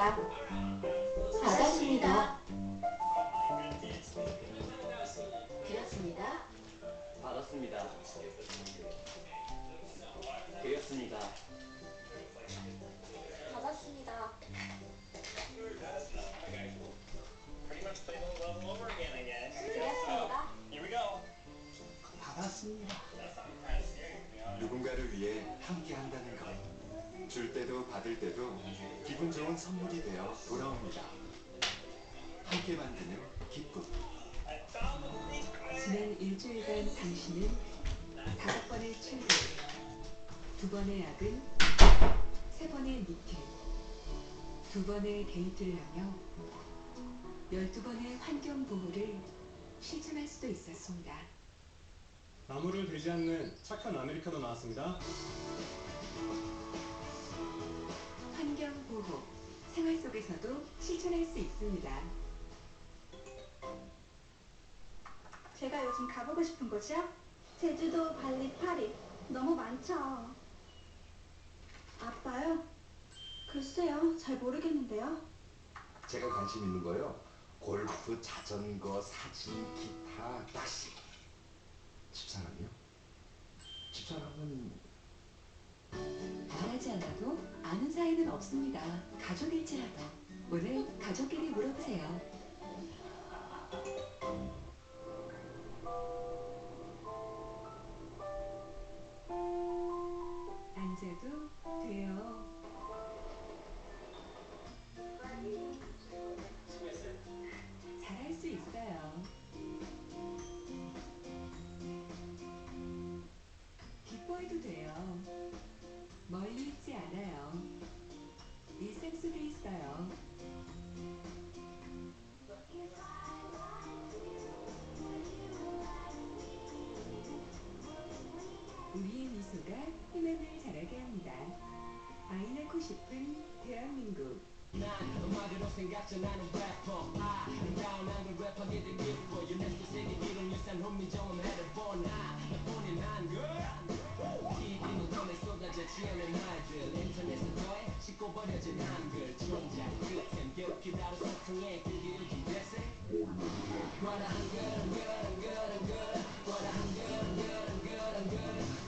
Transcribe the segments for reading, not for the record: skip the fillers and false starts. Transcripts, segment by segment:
받았습니다. 받았습니다. 드렸습니다. 받았습니다. 드렸습니다. 받았습니다. 드렸습니다. 받았습니다. 누군가를 위해 함께 한다는 것. 줄 때도 받을 때도 기분 좋은 선물이 되어 돌아옵니다. 함께 만드는 기쁨. 지난 일주일간 당신은 5번의 출근, 2번의 야근, 3번의 미팅, 2번의 데이트를 하며 12번의 환경보호를 실천할 수도 있었습니다. 나무를 대지 않는 착한 아메리카노 나왔습니다. 환경보호, 생활 속에서도 실천할 수 있습니다. 제가 요즘 가보고 싶은 곳이요? 제주도, 발리, 파리. 너무 많죠. 아빠요? 글쎄요, 잘 모르겠는데요. 제가 관심 있는 거요. 골프, 자전거, 사진, 기타, 낚시. 집사람이요? 집사람은 말하지 않아도 아는 사이는 없습니다. 가족일지라도. 오늘 가족끼리 물어보세요. 앉아도 돼요. 잘할 수 있어요. 기뻐해도 돼요. 멀리 있지 않아요. 일상 속에 있어요. 우리의 미소가 희망을 자라게 합니다. 아이 낳고 싶은 대한민국. 음악으로 생각져 나는 래퍼 아름다운 한글 래퍼 니들 기뻐 유네스코 세계 기록 유산 혼미정음 해를 나뿐인 한글 TV는 돈에 쏟아져 지어낸 말들 인터넷에 더해 씻고 버려진 한글 존재 끝엔 괴롭히다로 소통해 그게 요즘 대세 뭐라 한글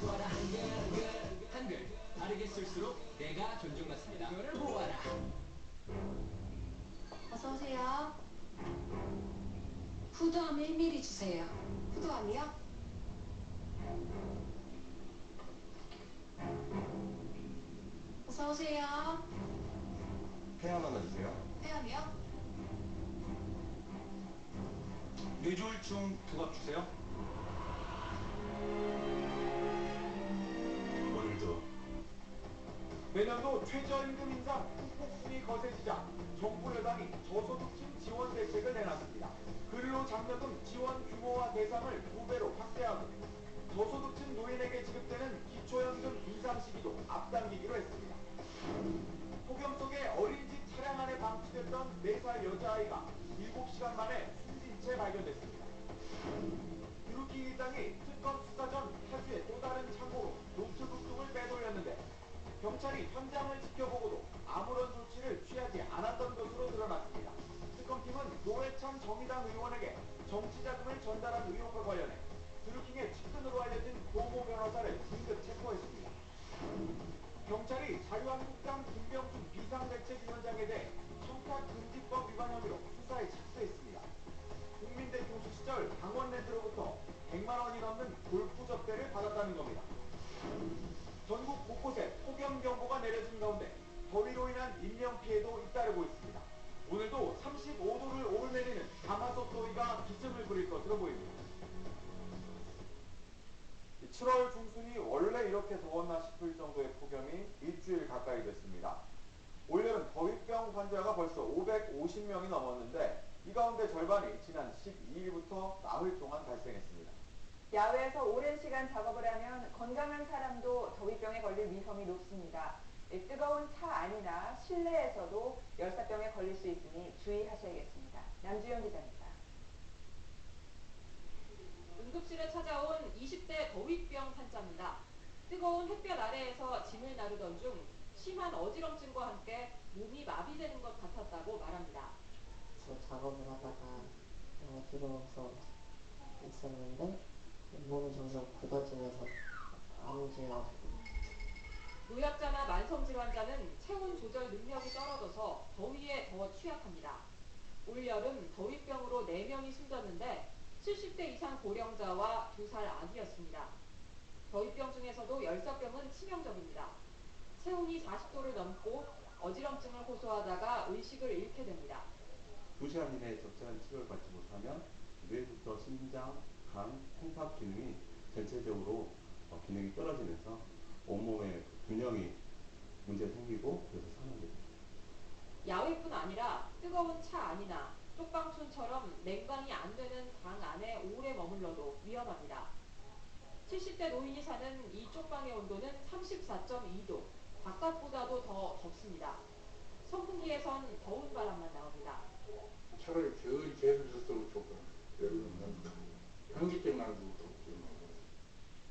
뭐라 한글 다르게 쓸수록 내가 존중받습니다. 그거를 보아라. 어서오세요. 후두함 1mm 주세요. 후두함이요? 어서오세요. 폐암 하나 주세요. 폐암이요? 뇌졸중 2갑 주세요. 오늘도 내년도 최저임금 인상 폭풍이 거세지자 정부 여당이 저소득층 지원 대책을 내놨습니다. 근로장려금 지원 규모와 대상을 2배로 확대하고 저소득층 노인에게 지급되는 기초연금 인상 시기도 앞당기기로 했습니다. 폭염 속에 어린이집 차량 안에 방치됐던 4살 여자아이가 7시간 만에 숨진 채 발견됐습니다. 드루킹 일당이 특검 수사 전 타주의 또 다른 창고로 노트북 등을 빼돌렸는데 경찰이 현장을 지켜보고도 아무런 조치를 취하지 않았던 것으로 드러났습니다. 특검팀은 노회찬 정의당 의원에게 정치자금을 전달한 의혹과 관련해 드루킹의 측근으로 알려진 도모 변호사를 긴급 체포했습니다. 경찰이 자유한국당 김병준 비상대책위원장에 대해 청탁금지법 위반 혐의로 수사에 착수했습니다. 국민대 교수 시절 강원랜드로부터 100만 원이 넘는 골프 접대를 받았다는 겁니다. 전국 곳곳에 폭염경보가 내려진 가운데 더위로 인한 인명피해도 잇따르고 있습니다. 오늘도 35도를 오르내리는 가마솥 더위가 기승을 부릴 것으로 보입니다. 7월 중순이 원래 이렇게 더웠나 싶을 정도의 폭염이 일주일 가까이 됐습니다. 올여름 더위병 환자가 벌써 550명이 넘었는데 이 가운데 절반이 지난 12일부터 나흘 동안 발생했습니다. 야외에서 오랜 시간 작업을 하면 건강한 사람도 더위병에 걸릴 위험이 높습니다. 뜨거운 차 안이나 실내에서도 열사병에 걸릴 수 있으니 주의하셔야겠습니다. 남주현 기자입니다. 응급실에 찾아온 20대 더위병 환자입니다. 뜨거운 햇볕 아래에서 짐을 나르던 중 심한 어지럼증과 함께 몸이 마비되는 것 같았다고 말합니다. 저 작업을 하다가 어지러워서 있었는데 몸이 점점 굳어지면서 안 움직여가지고. 노약자나 만성질환자는 체온 조절 능력이 떨어져서 더위에 더 취약합니다. 올여름 더위병으로 4명이 숨졌는데 70대 이상 고령자와 2살 아기였습니다. 더위병 중에서도 열사병은 치명적입니다. 체온이 40도를 넘고 어지럼증을 호소하다가 의식을 잃게 됩니다. 2시간 이내에 적절한 치료를 받지 못하면 뇌부터 심장, 간, 홍탑 기능이 전체적으로 기능이 떨어지면서 온몸의 균형이 문제 생기고 그래서 사망이 됩니다. 야외뿐 아니라 뜨거운 차 안이나 쪽방촌처럼 냉방이 안 되는 방 안에 오래 머물러도 위험합니다. 70대 노인이 사는 이 쪽방의 온도는 34.2도, 바깥보다도 더 덥습니다. 선풍기에선 더운 바람만 나옵니다. 차라리 겨울이 계속 있었으면 좋겠다. 여름은 현기증 나는 것도 없고.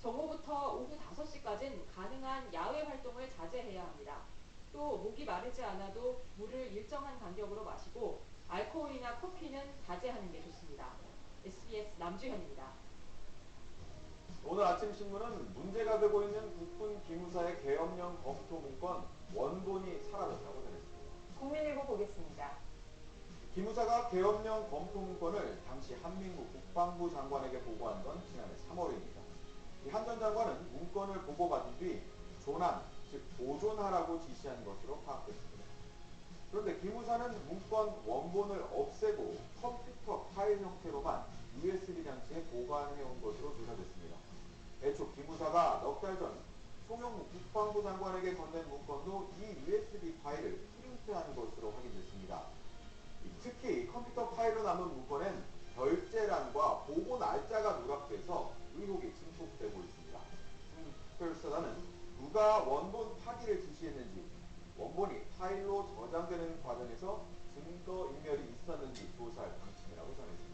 정오부터 오후 5시까지는 가능한 야외 활동을 자제해야 합니다. 또 목이 마르지 않아도 물을 일정한 간격으로 마시고 알코올이나 커피는 자제하는 게 좋습니다. SBS 남주현입니다. 오늘 아침 신문은 문제가 되고 있는 국군 기무사의 계엄령 검토 문건 원본이 사라졌다고 전했습니다. 국민일보 보겠습니다. 기무사가 계엄령 검토 문건을 당시 한민구 국방부 장관에게 보고한 건 지난해 3월입니다. 한 전 장관은 문건을 보고받은 뒤 조난, 즉 보존하라고 지시한 것으로 파악됐습니다. 그런데 기무사는 문건 원본을 없애고 컴퓨터 파일 형태로만 USB 장치에 보관해온 것으로 조사됐습니다. 애초 기무사가 넉 달 전 송영무 국방부 장관에게 건넨 문건도 이 USB 파일을 프린트한 것으로 확인됐습니다. 특히 컴퓨터 파일로 남은 문건엔 결제란과 보고 날짜가 누락돼서 의혹이 증폭되고 있습니다. 특별수사단은 누가 원본 파기를 지시했는지, 원본이 파일로 저장되는 과정에서 증거인멸이 있었는지 조사할 방침이라고 전했습니다.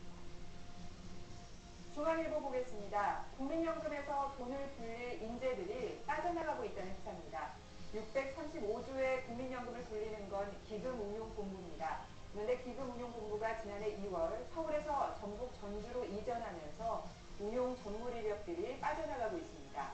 중앙일보 보겠습니다. 국민연금에서 돈을 불릴 인재들이 빠져나가고 있다는 기사입니다. 635조의 국민연금을 불리는 건 기금운용본부입니다. 그런데 기금운용본부가 지난해 2월 서울에서 전북 전주로 이전하면서 운용 전문 인력들이 빠져나가고 있습니다.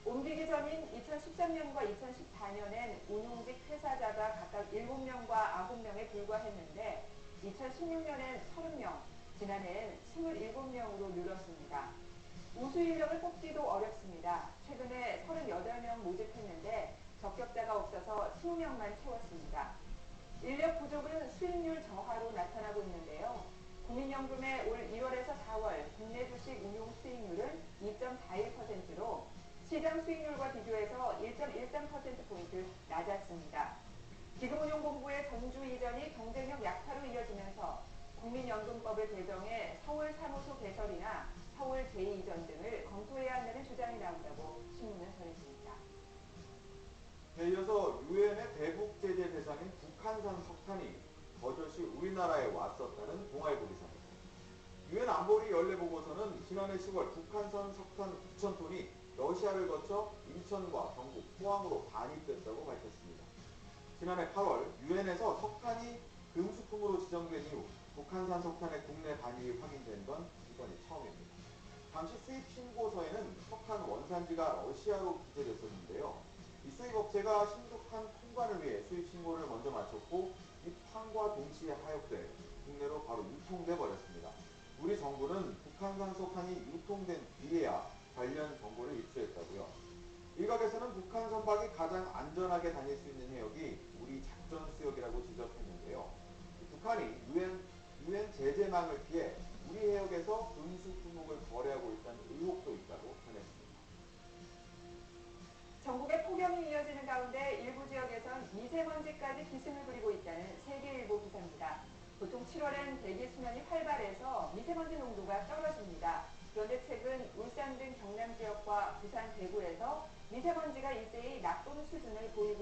옮기기 전인 2013년과 2014년엔 운용직 퇴사자가 각각 7명과 9명에 불과했는데 2016년엔 30명, 지난해엔 27명으로 늘었습니다. 우수 인력을 뽑기도 어렵습니다. 최근에 38명 모집했는데 적격자가 없어서 20명만 채웠습니다. 인력 부족은 수익률 저하로 나타나고 있는데요. 국민연금의 올 1월에서 4월 국내 주식 운용 수익률은 2.41%로 시장 수익률과 비교해서 1.13%포인트 낮았습니다. 기금운용본부의 전주 이전이 경쟁력 약화로 이어지면서 국민연금법을 개정해 서울 사무소 개설이나 서울 제2이전 등을 검토해야 한다는 주장이 나온다고 신문은 전했습니다. 이어서 유엔의 대북 제재 대상인 북한산 석탄이 버젓이 우리나라에 왔었다는 동아일보 기사입니다. 유엔 안보리 연례보고서는 지난해 10월 북한산 석탄 9,000톤이 러시아를 거쳐 인천과 경북, 포항으로 반입됐다고 밝혔습니다. 지난해 8월 유엔에서 석탄이 금수품으로 지정된 이후 북한산 석탄의 국내 반입이 확인된 건 이번이 처음입니다. 당시 수입 신고서에는 석탄 원산지가 러시아로 기재됐었는데요. 이 수입업체가 신속한 통관을 위해 수입 신고를 먼저 마쳤고 이 판과 동시에 하역돼 국내로 바로 유통돼 버렸습니다. 우리 정부는 북한산 석탄이 유통된 뒤에야 관련 정보를 입수했다고요. 일각에서는 북한 선박이 가장 안전하게 다닐 수 있는 해역이 우리 작전 수역이라고 지적했는데요. 북한이 유엔 제재망을 피해 우리 해역에서 금수 품목을 거래하고 있다는 의혹도 있다고 전했습니다. 전국에 폭염이 이어지는 가운데 일부 지역에선 미세먼지까지 기승을 부리고 있다는 세계일보 기사입니다. 보통 7월엔 대기 수면이 활발해서 미세먼지 농도가 떨어집니다. 그런데 최근 울산 등 경남 지역과 부산, 대구에서 미세먼지가 일제히 나쁨 수준을 보이고